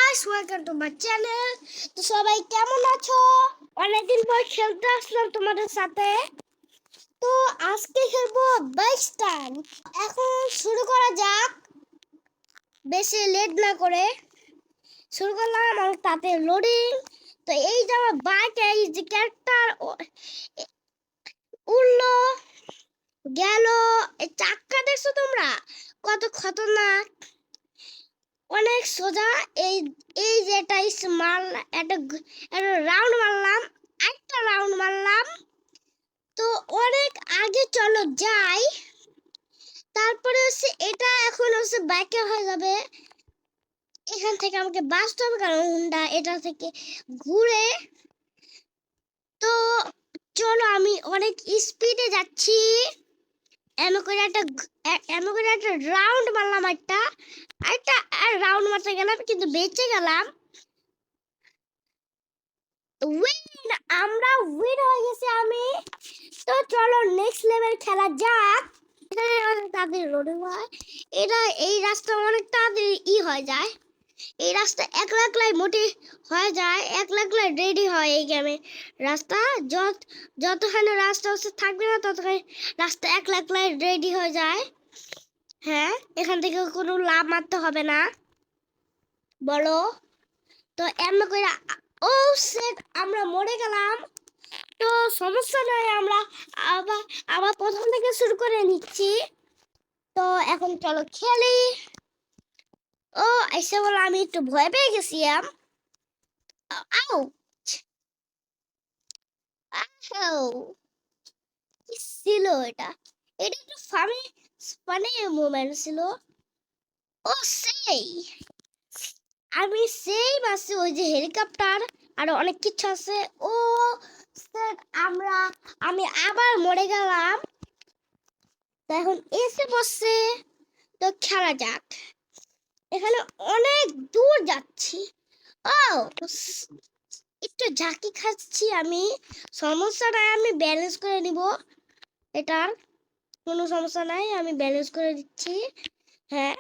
Guys, welcome to my channel. তো সবাই কেমন আছো? অনেকদিন পর খেলতে আসলাম তোমাদের সাথে। তো আজকে খেলবো বেস্ট টাইম। এখন শুরু করা যাক, বেশি লেট না করে শুরু করলাম। আমার তাতে লোডিং। তো এই যে আমার বাইকে এই যে ক্যারেক্টার উড়লো গেল, এই চাক্কা দেখছো তোমরা কত খতরনাক, অনেক সোজা। এই এই যে এটা মার একটা রাউন্ড মারলাম, একটা রাউন্ড মারলাম। তো অনেক আগে চলো যাই, তারপরে হচ্ছে এটা এখন হচ্ছে বাইকে হয়ে যাবে। এখান থেকে আমাকে বাঁচতে হবে, কারণ হুন্ডা এটা থেকে ঘুরে। তো চলো, আমি অনেক স্পিডে যাচ্ছি। এমন করে একটা রাউন্ড মারলাম, একটা রাউন্ড মারতে গেলাম কিন্তু বেঁচে গেলাম। উইন, আমরা উইন হয়ে গেছি আমি। তো চলো নেক্সট লেভেল খেলা যাক। এখানে অনেক তাড়াতাড়ি লোডিং হয়। এটা এই রাস্তা অনেক তাড়াতাড়ি হয়ে যায়। এই রাস্তা একলাই মোটে হয়ে যায়, একলাই রেডি হয় এই গেমে। রাস্তা যতখানি রাস্তা হচ্ছে থাকবে না, ততখানি রাস্তা একলাই রেডি হয়ে যায়। হ্যাঁ, এখান থেকে কোনো লাভ মারতে হবে না, বলো। তো এমন করে ও সেট আমরা মরে গেলাম। তো সমস্যা নয়, আমরা আবার আবার প্রথম থেকে শুরু করে নিচ্ছি। তো এখন চলো খেলি। ও এসে বলে আমি একটু ভয় পেয়ে গেছিলাম। আউ আউ কি ছিল এটা? এটা একটু ফানি ফানি মোমেন্ট ছিল। ও সেই আমি সেই বাসে ওই যে হেলিকপ্টার আর অনেক কিছু আছে। ও স্যার, আমি আবার মরে গেলাম। তো এখন এসে বসছে, তো খেলা যাক। এখানে অনেক দূর যাচ্ছি। ও একটু ঝাঁকি খাচ্ছি আমি, সমস্যা নাই, আমি ব্যালেন্স করে নিব। এটার কোনো সমস্যা নাই, আমি ব্যালেন্স করে দিচ্ছি। হ্যাঁ,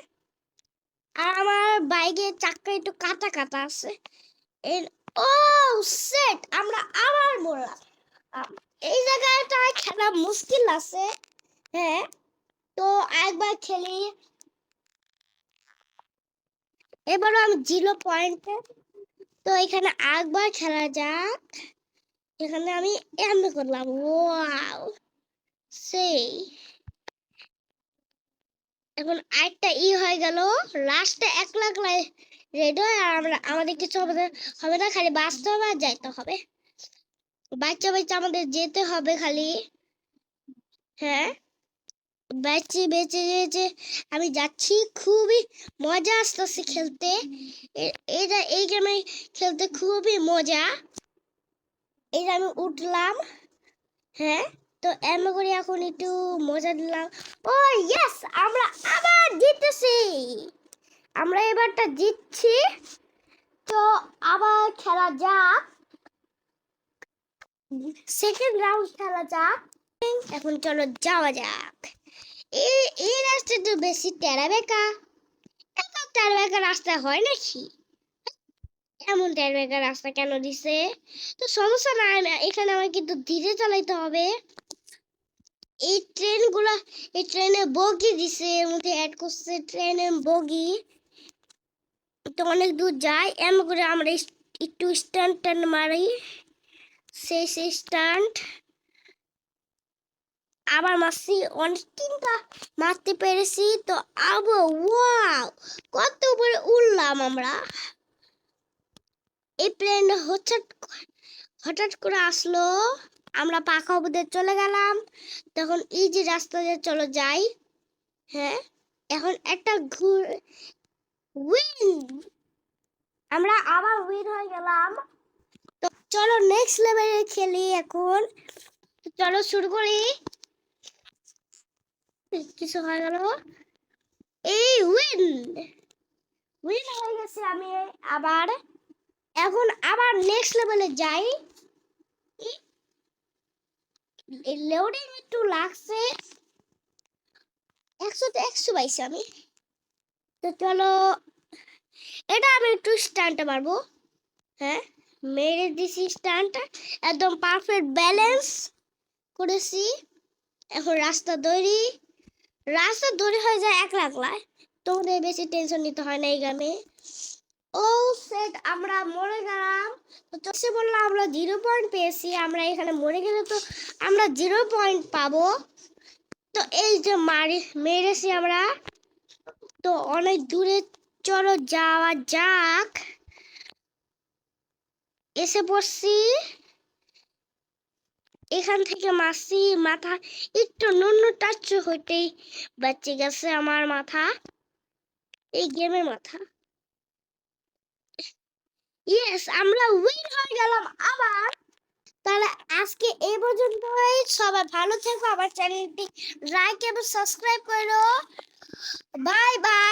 আর আমার বাইকের চাক্কা একটু কাটা কাটা আছে। ও সেট, আমরা আবার মরলাম। এই জায়গাটা খেলা মুশকিল আছে। হ্যাঁ, তো একবার খেলি। এবারও আমি 0 পয়েন্টে। তো এখানে একবার খেলা যাক। এখানে আমি এমন করলাম, ওয়াও সেই। এখন আরেকটা হয়ে গেল, লাস্টে 1 লাখ রেড হয়। আর আমাদের কিছু হবে না, খালি বাঁচতে হবে আর যাইতে হবে। বাচ্চা বাচ্চা আমাদের যেতে হবে খালি। হ্যাঁ, বেঁচে বেঁচে বেঁচে আমি যাচ্ছি, খুবই মজা আসতেছে খেলতে। এই গেমে খেলতে খুবই মজা। এই যে আমি উঠলাম। হ্যাঁ, তো এমন করে এখন একটু মজা দিলাম। ও ইয়েস, আমরা আবার জিততেছি। আমরা এবারটা জিতছি। তো আবার খেলা যাক, সেকেন্ড রাউন্ড খেলা যাক। এখন চলো যাওয়া যাক। এই রাস্তাটা বেশি টেরা বেঁকা। এত টেরা বেঁকা রাস্তা হয় নাকি? এমন টেরা বেঁকা রাস্তা কেন দিছে? তো সমস্যা নাই, এখানে আমার কিন্তু ধীরে চালাইতে হবে। এই ট্রেনে বগি দিছে, এর মধ্যে অ্যাড করছে ট্রেনের বগি। তো অনেক দূর যায়। এমন করে আমরা একটু স্টান্ট মারি, সেই স্টান্ট আবার মারছি, অনেক 3টা মারতে পেরেছি। তো আবার ওয়াও, কত উপরে উঠলাম আমরা। এই প্লেন হঠাৎ করে আসলো, আমরা পাখা উপরে চলে গেলাম। তখন এই যে রাস্তা দিয়ে চলো যাই। হ্যাঁ, এখন একটা উইন, আমরা আবার উইন হয়ে গেলাম। তো চলো নেক্সট লেভেলে খেলি এখন। চলো শুরু করি। কিছু হয়ে গেল, এই উইন হয়ে গেছে আমি আবার। এখন আবার নেক্সট লেভেলে যাই। লোডিং একটু লাগছে, 100 পাইছি আমি। তো চলো এটা আমি একটু স্ট্যান্ডটা মারবো। হ্যাঁ, মেরে দিছি স্ট্যান্ডটা, একদম পারফেক্ট ব্যালেন্স করেছি। এখন রাস্তা দড়ি হয়ে যায় একলা একলায়, তোমাদের বেশি টেনশন নিতে হয় না এই গ্রামে। ও সেট, আমরা মরে গেলাম। তো চষে বললাম আমরা 0 পয়েন্ট পেয়েছি, আমরা এখানে মরে গেলে তো আমরা 0 পয়েন্ট পাবো। তো এই যে মেরেছি আমরা, তো অনেক দূরে, চলো যাওয়া যাক। এসে পড়ছি, এখান থেকে মাসি মাথা একটু নুন টাচ হইতেই বাচ্চে গেছে আমার মাথা, এই গেমের মাথা। ইয়েস, আমরা উইন হয়ে গেলাম আবার। তাহলে আজকে এই পর্যন্তই, সবাই ভালো থেকো, আমার চ্যানেলটি লাইক এবং সাবস্ক্রাইব করো। Bye bye.